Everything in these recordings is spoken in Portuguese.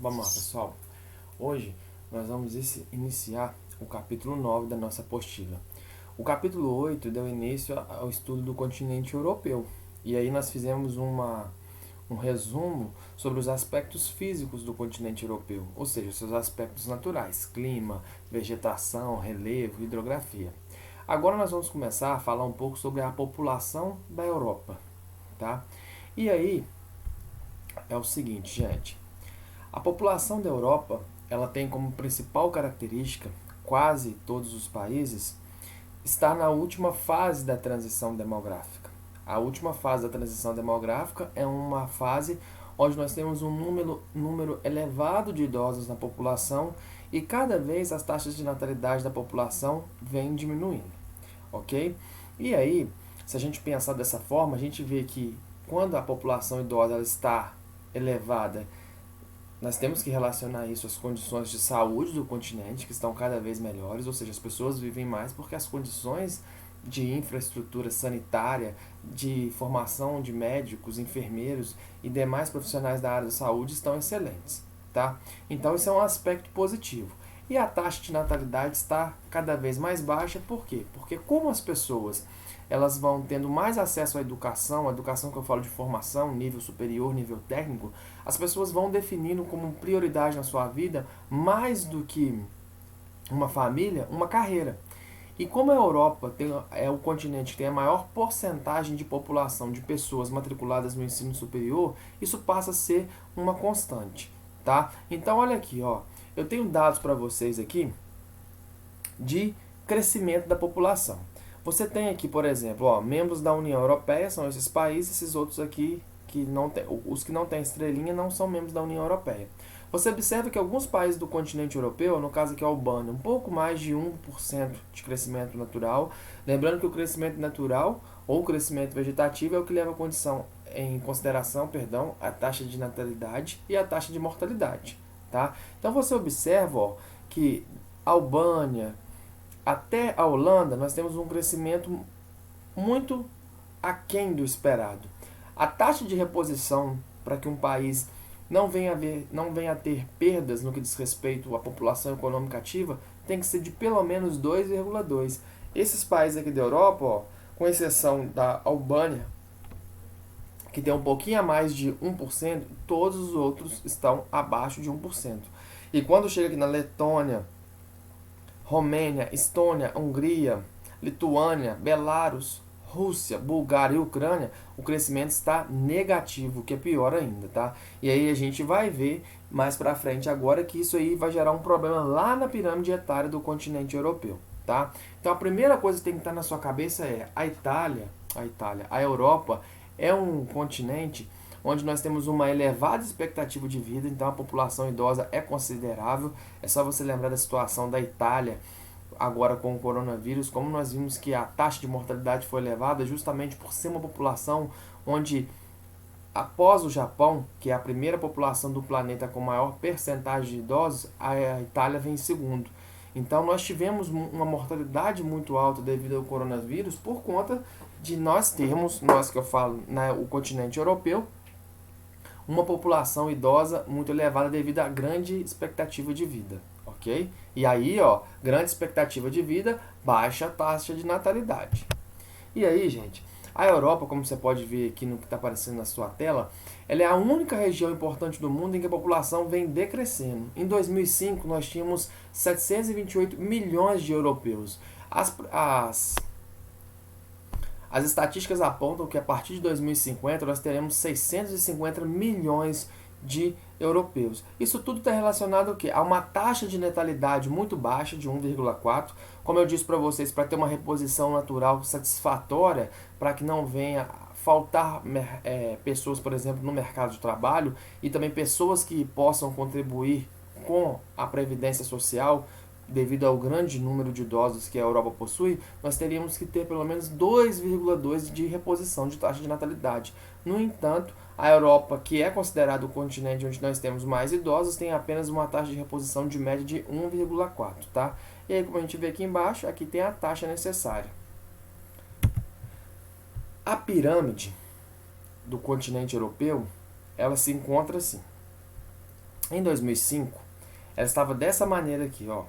Vamos lá, pessoal. Hoje nós vamos iniciar o capítulo 9 da nossa apostila. O capítulo 8 deu início ao estudo do continente europeu. E aí nós fizemos um resumo sobre os aspectos físicos do continente europeu, ou seja, seus aspectos naturais, clima, vegetação, relevo, hidrografia. Agora nós vamos começar a falar um pouco sobre a população da Europa, tá? E aí é o seguinte, gente. A população da Europa, ela tem como principal característica, quase todos os países, estar na última fase da transição demográfica. A última fase da transição demográfica é uma fase onde nós temos um número elevado de idosos na população e cada vez as taxas de natalidade da população vêm diminuindo, ok? E aí, se a gente pensar dessa forma, a gente vê que quando a população idosa ela está elevada, nós temos que relacionar isso às condições de saúde do continente, que estão cada vez melhores, ou seja, as pessoas vivem mais porque as condições de infraestrutura sanitária, de formação de médicos, enfermeiros e demais profissionais da área da saúde estão excelentes, tá? Então, isso é um aspecto positivo. E a taxa de natalidade está cada vez mais baixa, por quê? Porque como as pessoas elas vão tendo mais acesso à educação, a educação que eu falo de formação, nível superior, nível técnico, as pessoas vão definindo como prioridade na sua vida, mais do que uma família, uma carreira. E como a Europa é o continente que tem a maior porcentagem de população de pessoas matriculadas no ensino superior, isso passa a ser uma constante, tá? Então olha aqui, ó, eu tenho dados para vocês aqui de crescimento da população. Você tem aqui, por exemplo, ó, membros da União Europeia, são esses países, esses outros aqui, os que não têm estrelinha não são membros da União Europeia. Você observa que alguns países do continente europeu, no caso aqui a Albânia, um pouco mais de 1% de crescimento natural. Lembrando que o crescimento natural ou crescimento vegetativo é o que leva em consideração a taxa de natalidade e a taxa de mortalidade. Tá? Então você observa ó, que a Albânia, até a Holanda, nós temos um crescimento muito aquém do esperado. A taxa de reposição para que um país não venha a ter perdas no que diz respeito à população econômica ativa tem que ser de pelo menos 2,2. Esses países aqui da Europa, ó, com exceção da Albânia, que tem um pouquinho a mais de 1%, todos os outros estão abaixo de 1%. E quando chega aqui na Letônia, Romênia, Estônia, Hungria, Lituânia, Belarus, Rússia, Bulgária e Ucrânia, o crescimento está negativo, o que é pior ainda, tá? E aí a gente vai ver mais pra frente agora que isso aí vai gerar um problema lá na pirâmide etária do continente europeu, tá? Então a primeira coisa que tem que estar na sua cabeça é a Europa é um continente onde nós temos uma elevada expectativa de vida, então a população idosa é considerável. É só você lembrar da situação da Itália agora com o coronavírus, como nós vimos que a taxa de mortalidade foi elevada justamente por ser uma população onde, após o Japão, que é a primeira população do planeta com maior percentagem de idosos, a Itália vem em segundo. Então nós tivemos uma mortalidade muito alta devido ao coronavírus por conta de nós termos, nós que eu falo, o continente europeu, uma população idosa muito elevada devido à grande expectativa de vida, ok? E aí, ó, grande expectativa de vida, baixa taxa de natalidade. E aí, gente, a Europa, como você pode ver aqui no que está aparecendo na sua tela, ela é a única região importante do mundo em que a população vem decrescendo. Em 2005, nós tínhamos 728 milhões de europeus. As estatísticas apontam que a partir de 2050 nós teremos 650 milhões de europeus. Isso tudo está relacionado ao quê? A uma taxa de natalidade muito baixa, de 1,4. Como eu disse para vocês, para ter uma reposição natural satisfatória, para que não venha faltar pessoas, por exemplo, no mercado de trabalho, e também pessoas que possam contribuir com a previdência social, devido ao grande número de idosos que a Europa possui, nós teríamos que ter pelo menos 2,2 de reposição de taxa de natalidade. No entanto, a Europa, que é considerado o continente onde nós temos mais idosos, tem apenas uma taxa de reposição de média de 1,4, tá? E aí, como a gente vê aqui embaixo, aqui tem a taxa necessária. A pirâmide do continente europeu, ela se encontra assim. Em 2005, ela estava dessa maneira aqui, ó.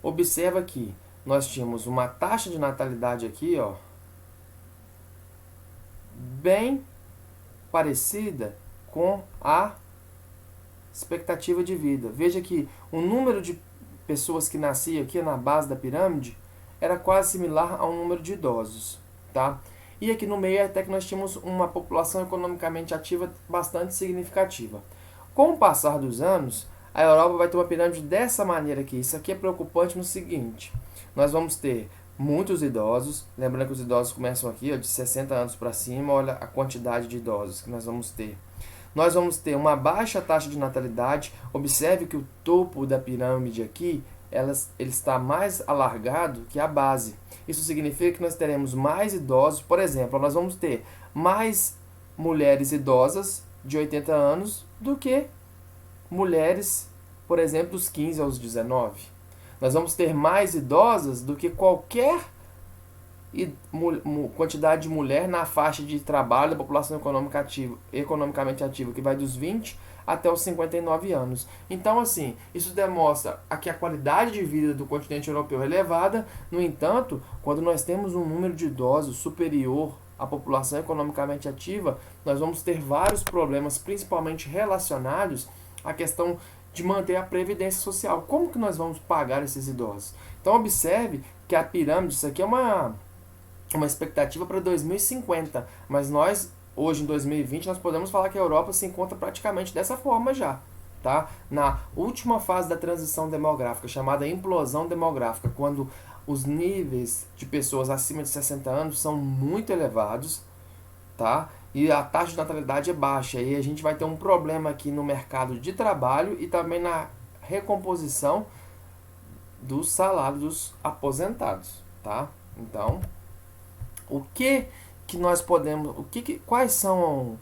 Observa que nós tínhamos uma taxa de natalidade aqui, ó, bem parecida com a expectativa de vida. Veja que o número de pessoas que nasciam aqui na base da pirâmide era quase similar ao número de idosos, tá? E aqui no meio até que nós tínhamos uma população economicamente ativa bastante significativa. Com o passar dos anos, a Europa vai ter uma pirâmide dessa maneira aqui. Isso aqui é preocupante no seguinte: nós vamos ter muitos idosos, lembrando que os idosos começam aqui, ó, de 60 anos para cima, olha a quantidade de idosos que nós vamos ter. Nós vamos ter uma baixa taxa de natalidade. Observe que o topo da pirâmide aqui, ele está mais alargado que a base. Isso significa que nós teremos mais idosos. Por exemplo, nós vamos ter mais mulheres idosas de 80 anos do que mulheres, por exemplo, dos 15 aos 19. Nós vamos ter mais idosas do que qualquer quantidade de mulher na faixa de trabalho da população economicamente ativa, que vai dos 20 até os 59 anos. Então, assim, isso demonstra que a qualidade de vida do continente europeu é elevada. No entanto, quando nós temos um número de idosos superior à população economicamente ativa, nós vamos ter vários problemas, principalmente relacionados à questão de manter a previdência social. Como que nós vamos pagar esses idosos? Então, observe que a pirâmide, isso aqui é uma expectativa para 2050, mas nós, hoje em 2020, nós podemos falar que a Europa se encontra praticamente dessa forma já, tá? Na última fase da transição demográfica, chamada implosão demográfica, quando os níveis de pessoas acima de 60 anos são muito elevados, tá? E a taxa de natalidade é baixa, e a gente vai ter um problema aqui no mercado de trabalho e também na recomposição do salário dos aposentados, tá? Então, o que nós podemos, quais são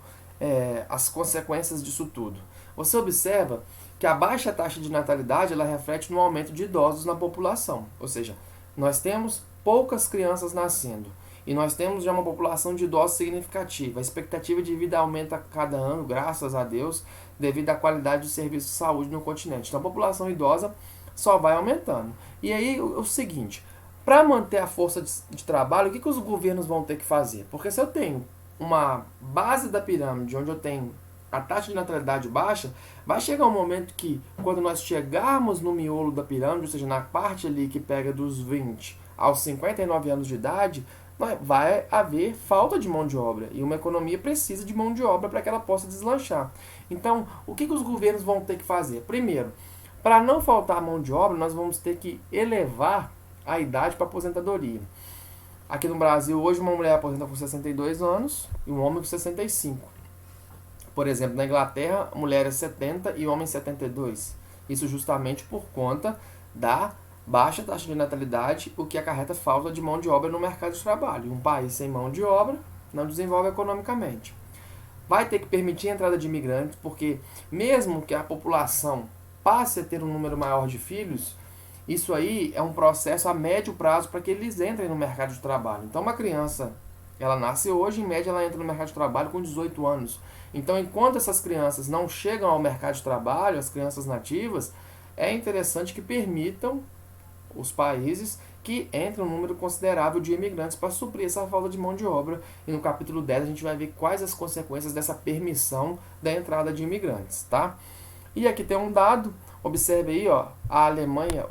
as consequências disso tudo? Você observa que a baixa taxa de natalidade ela reflete no aumento de idosos na população, ou seja, nós temos poucas crianças nascendo e nós temos já uma população de idosos significativa. A expectativa de vida aumenta a cada ano, graças a Deus, devido à qualidade do serviço de saúde no continente. Então a população idosa só vai aumentando. E aí o seguinte: para manter a força de trabalho, o que os governos vão ter que fazer? Porque se eu tenho uma base da pirâmide onde eu tenho a taxa de natalidade baixa, vai chegar um momento que, quando nós chegarmos no miolo da pirâmide, ou seja, na parte ali que pega dos 20 aos 59 anos de idade, vai haver falta de mão de obra. E uma economia precisa de mão de obra para que ela possa deslanchar. Então, o que os governos vão ter que fazer? Primeiro, para não faltar mão de obra, nós vamos ter que elevar a idade para aposentadoria. Aqui no Brasil, hoje, uma mulher aposenta com 62 anos e um homem com 65. Por exemplo, na Inglaterra, a mulher é 70 e o homem 72. Isso justamente por conta da baixa taxa de natalidade, o que acarreta falta de mão de obra no mercado de trabalho. Um país sem mão de obra não desenvolve economicamente. Vai ter que permitir a entrada de imigrantes, porque mesmo que a população passe a ter um número maior de filhos, isso aí é um processo a médio prazo para que eles entrem no mercado de trabalho. Então, uma criança, ela nasce hoje, em média ela entra no mercado de trabalho com 18 anos. Então, enquanto essas crianças não chegam ao mercado de trabalho, as crianças nativas, é interessante que permitam os países que entrem um número considerável de imigrantes para suprir essa falta de mão de obra. E no capítulo 10 a gente vai ver quais as consequências dessa permissão da entrada de imigrantes, tá? E aqui tem um dado. Observe aí, ó, a Alemanha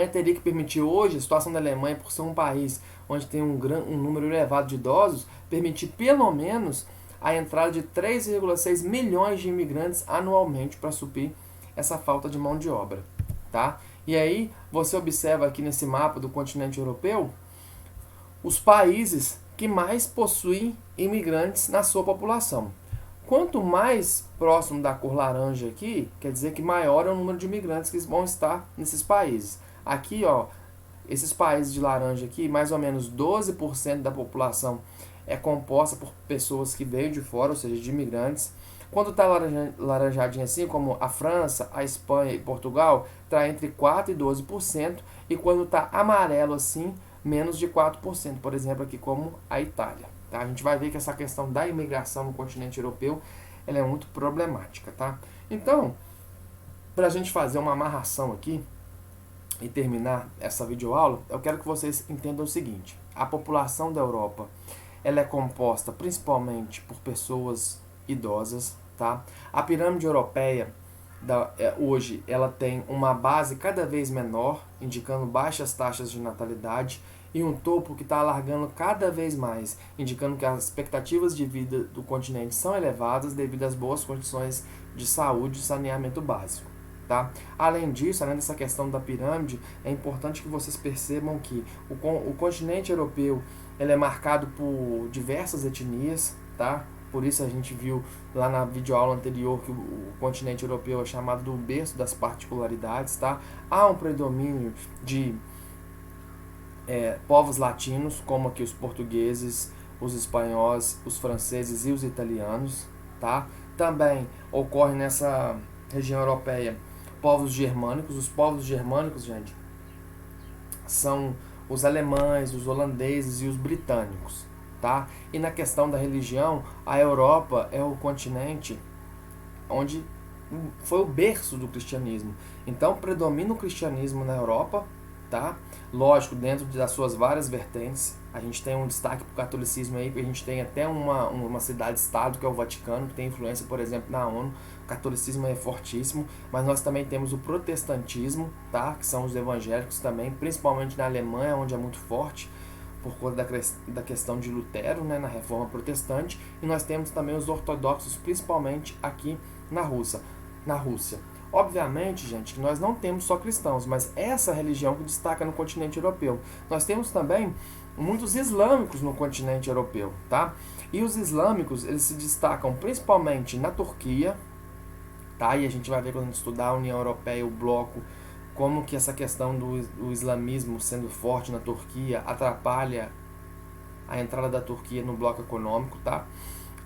teria que permitir hoje, a situação da Alemanha, por ser um país onde tem um número elevado de idosos, permitir pelo menos a entrada de 3,6 milhões de imigrantes anualmente para suprir essa falta de mão de obra, tá? E aí, você observa aqui nesse mapa do continente europeu, os países que mais possuem imigrantes na sua população. Quanto mais próximo da cor laranja aqui, quer dizer que maior é o número de imigrantes que vão estar nesses países. Aqui, ó, esses países de laranja aqui, mais ou menos 12% da população é composta por pessoas que veio de fora, ou seja, de imigrantes. Quando está laranjadinho assim, como a França, a Espanha e Portugal, está entre 4% e 12%. E quando está amarelo assim, menos de 4%. Por exemplo, aqui como a Itália. Tá? A gente vai ver que essa questão da imigração no continente europeu ela é muito problemática, tá? Então, para a gente fazer uma amarração aqui e terminar essa videoaula, eu quero que vocês entendam o seguinte: a população da Europa, ela é composta principalmente por pessoas idosas, tá? A pirâmide europeia hoje ela tem uma base cada vez menor, indicando baixas taxas de natalidade, e um topo que está alargando cada vez mais, indicando que as expectativas de vida do continente são elevadas devido às boas condições de saúde e saneamento básico. Tá? Além disso, além dessa questão da pirâmide, é importante que vocês percebam que o continente europeu ele é marcado por diversas etnias, tá? Por isso a gente viu lá na videoaula anterior que o continente europeu é chamado do berço das particularidades, tá? Há um predomínio de povos latinos, como aqui os portugueses, os espanhóis, os franceses e os italianos, tá? Também ocorre nessa região europeia povos germânicos. Os povos germânicos, gente, são os alemães, os holandeses e os britânicos, tá? E na questão da religião, a Europa é o continente onde foi o berço do cristianismo. Então predomina o cristianismo na Europa, tá? Lógico, dentro das suas várias vertentes. A gente tem um destaque para o catolicismo aí, porque a gente tem até uma cidade-estado, que é o Vaticano, que tem influência, por exemplo, na ONU. O catolicismo é fortíssimo, mas nós também temos o protestantismo, tá? Que são os evangélicos também, principalmente na Alemanha, onde é muito forte, por conta da questão de Lutero, né, na Reforma Protestante. E nós temos também os ortodoxos, principalmente aqui na Rússia. Obviamente, gente, que nós não temos só cristãos, mas essa religião que destaca no continente europeu. Nós temos também muitos islâmicos no continente europeu, tá? E os islâmicos, eles se destacam principalmente na Turquia, tá? E a gente vai ver quando a gente estudar a União Europeia, o bloco, como que essa questão do islamismo sendo forte na Turquia atrapalha a entrada da Turquia no bloco econômico, tá?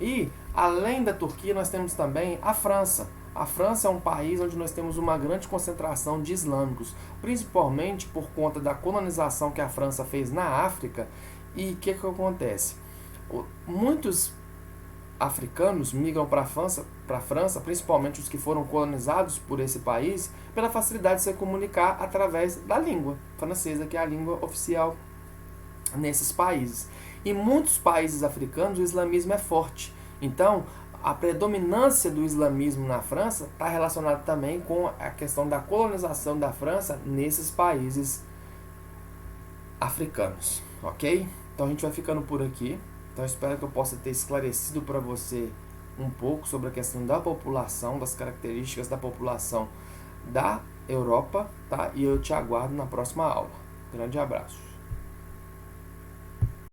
E, além da Turquia, nós temos também a França. A França é um país onde nós temos uma grande concentração de islâmicos, principalmente por conta da colonização que a França fez na África. E o que acontece? Muitos africanos migram para a França, principalmente os que foram colonizados por esse país, pela facilidade de se comunicar através da língua francesa, que é a língua oficial nesses países. Em muitos países africanos, o islamismo é forte. Então, a predominância do islamismo na França está relacionada também com a questão da colonização da França nesses países africanos, ok? Então a gente vai ficando por aqui. Então espero que eu possa ter esclarecido para você um pouco sobre a questão da população, das características da população da Europa, tá? E eu te aguardo na próxima aula. Grande abraço.